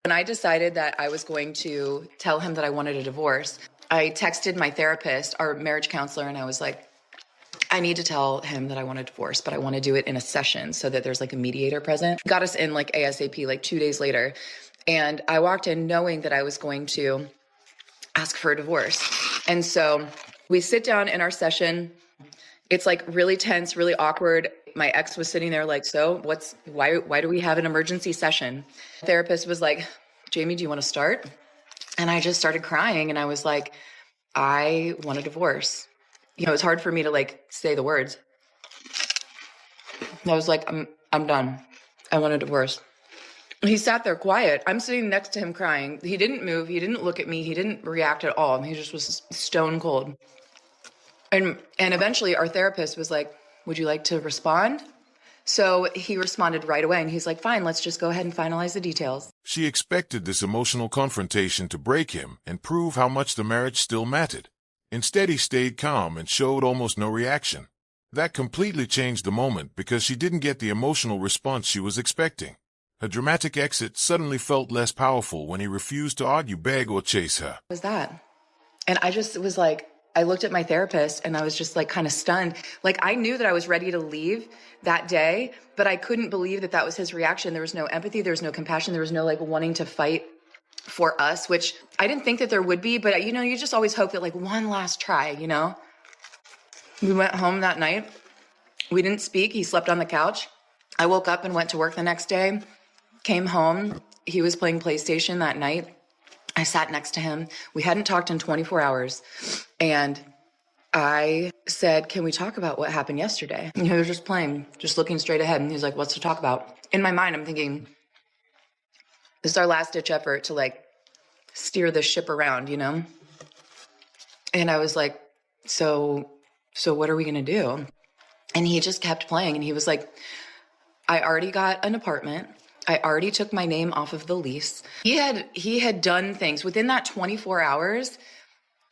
When I decided that I was going to tell him that I wanted a divorce, I texted my therapist, our marriage counselor, and I was like, I need to tell him that I want a divorce, but I want to do it in a session so that there's like a mediator present. Got us in like ASAP, like 2 days later. And I walked in knowing that I was going to ask for a divorce. And so we sit down in our session. It's like really tense, really awkward. My ex was sitting there like, so why do we have an emergency session? The therapist was like, Jamie, do you want to start? And I just started crying and I was like, I want a divorce. You know, it's hard for me to like say the words. I was like, I'm done. I want a divorce. He sat there quiet. I'm sitting next to him crying. He didn't move. He didn't look at me. He didn't react at all. He just was stone cold. And eventually our therapist was like, would you like to respond? So he responded right away and he's like, fine, let's just go ahead and finalize the details. She expected this emotional confrontation to break him and prove how much the marriage still mattered. Instead, he stayed calm and showed almost no reaction. That completely changed the moment because she didn't get the emotional response she was expecting. Her dramatic exit suddenly felt less powerful when he refused to argue, beg, or chase her. What was that? And I just was like, I looked at my therapist and I was just like kind of stunned. Like I knew that I was ready to leave that day, but I couldn't believe that that was his reaction. There was no empathy. There was no compassion. There was no like wanting to fight for us, which I didn't think that there would be, but you know, you just always hope that like one last try, you know? We went home that night. We didn't speak. He slept on the couch. I woke up and went to work the next day, came home. He was playing PlayStation that night. I sat next to him. We hadn't talked in 24 hours. And I said, can we talk about what happened yesterday? And he was just playing, just looking straight ahead. And he's like, what's to talk about? In my mind, I'm thinking, this is our last ditch effort to like steer the ship around, you know? And I was like, so what are we going to do? And he just kept playing. And he was like, I already got an apartment. I already took my name off of the lease. He had done things within that 24 hours.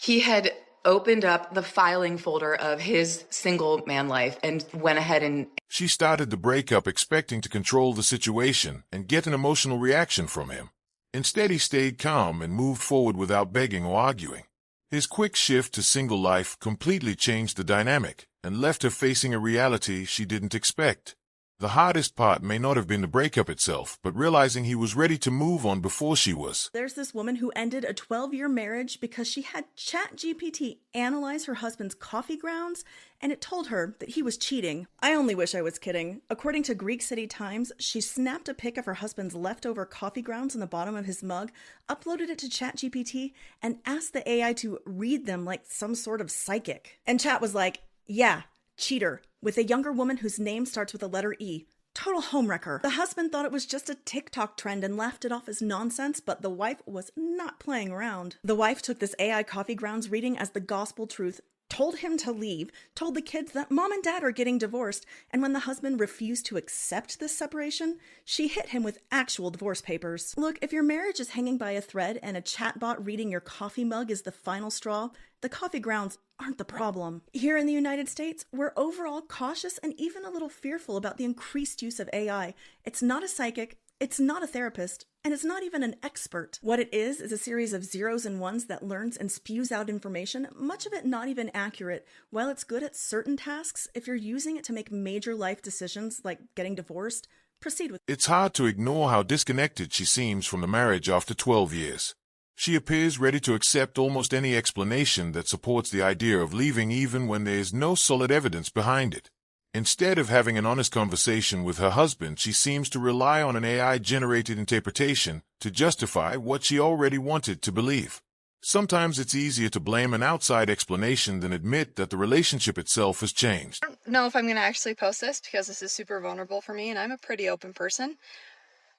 He had opened up the filing folder of his single man life and went ahead and... She started the breakup expecting to control the situation and get an emotional reaction from him. Instead, he stayed calm and moved forward without begging or arguing. His quick shift to single life completely changed the dynamic and left her facing a reality she didn't expect. The hardest part may not have been the breakup itself, but realizing he was ready to move on before she was. There's this woman who ended a 12-year marriage because she had ChatGPT analyze her husband's coffee grounds, and it told her that he was cheating. I only wish I was kidding. According to Greek City Times, she snapped a pic of her husband's leftover coffee grounds in the bottom of his mug, uploaded it to ChatGPT, and asked the AI to read them like some sort of psychic. And Chat was like, yeah, cheater, with a younger woman whose name starts with the letter E. Total homewrecker. The husband thought it was just a TikTok trend and laughed it off as nonsense, but the wife was not playing around. The wife took this AI coffee grounds reading as the gospel truth, told him to leave, told the kids that mom and dad are getting divorced, and when the husband refused to accept this separation, she hit him with actual divorce papers. Look, if your marriage is hanging by a thread and a chatbot reading your coffee mug is the final straw, the coffee grounds aren't the problem. Here in the United States, we're overall cautious and even a little fearful about the increased use of AI. It's not a psychic, it's not a therapist, and it's not even an expert. What it is a series of zeros and ones that learns and spews out information, much of it not even accurate. While it's good at certain tasks, if you're using it to make major life decisions like getting divorced, proceed with it. It's hard to ignore how disconnected she seems from the marriage after 12 years. She appears ready to accept almost any explanation that supports the idea of leaving even when there is no solid evidence behind it. Instead of having an honest conversation with her husband, she seems to rely on an AI-generated interpretation to justify what she already wanted to believe. Sometimes it's easier to blame an outside explanation than admit that the relationship itself has changed. I don't know if I'm going to actually post this because this is super vulnerable for me and I'm a pretty open person.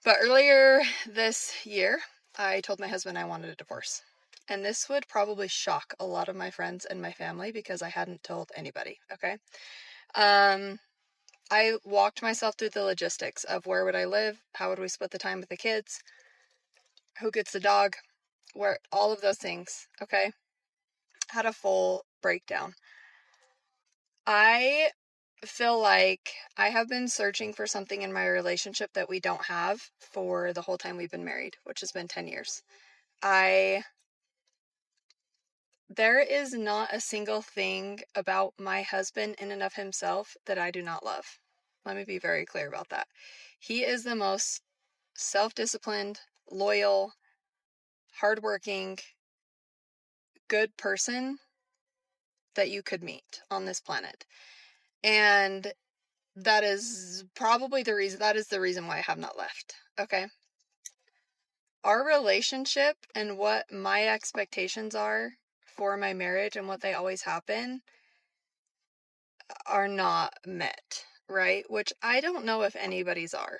But earlier this year, I told my husband I wanted a divorce. And this would probably shock a lot of my friends and my family because I hadn't told anybody, okay? I walked myself through the logistics of where would I live, how would we split the time with the kids, who gets the dog, where all of those things, okay? Had a full breakdown. I feel like I have been searching for something in my relationship that we don't have for the whole time we've been married, which has been 10 years. There is not a single thing about my husband in and of himself that I do not love. Let me be very clear about that. He is the most self-disciplined, loyal, hardworking, good person that you could meet on this planet. And that is probably the reason why I have not left. Okay. Our relationship and what my expectations are for my marriage and what they always happen are not met, right? Which I don't know if anybody's are.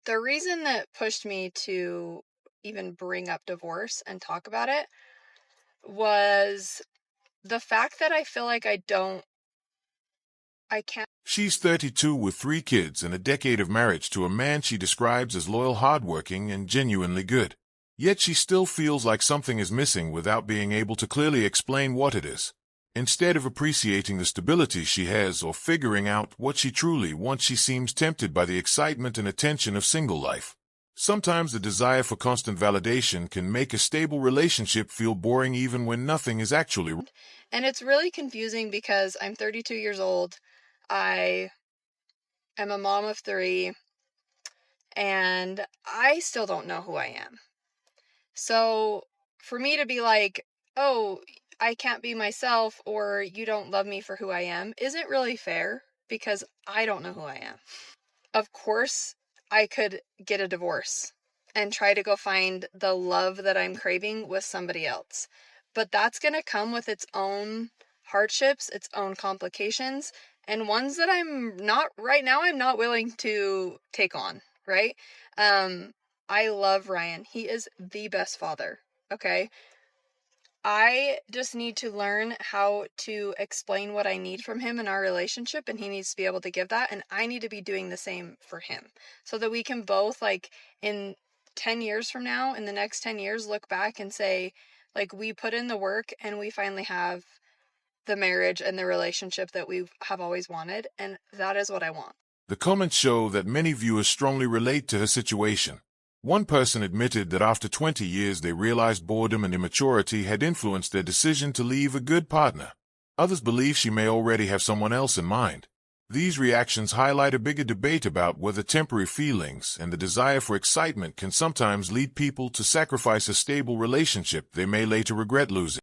The reason that pushed me to even bring up divorce and talk about it was the fact that I feel like I can't. She's 32 with 3 kids and a decade of marriage to a man she describes as loyal, hardworking, and genuinely good. Yet she still feels like something is missing without being able to clearly explain what it is. Instead of appreciating the stability she has or figuring out what she truly wants, she seems tempted by the excitement and attention of single life. Sometimes the desire for constant validation can make a stable relationship feel boring even when nothing is actually wrong. And it's really confusing because I'm 32 years old. I am a mom of 3, and I still don't know who I am. So for me to be like, oh, I can't be myself, or you don't love me for who I am, isn't really fair because I don't know who I am. Of course, I could get a divorce and try to go find the love that I'm craving with somebody else. But that's going to come with its own hardships, its own complications, and ones that I'm not willing to take on, right? I love Ryan. He is the best father, okay? I just need to learn how to explain what I need from him in our relationship, and he needs to be able to give that, and I need to be doing the same for him so that we can both, like, in 10 years from now, in the next 10 years, look back and say, like, we put in the work and we finally have the marriage and the relationship that we have always wanted, and that is what I want. The comments show that many viewers strongly relate to her situation. One person admitted that after 20 years they realized boredom and immaturity had influenced their decision to leave a good partner. Others believe she may already have someone else in mind. These reactions highlight a bigger debate about whether temporary feelings and the desire for excitement can sometimes lead people to sacrifice a stable relationship they may later regret losing.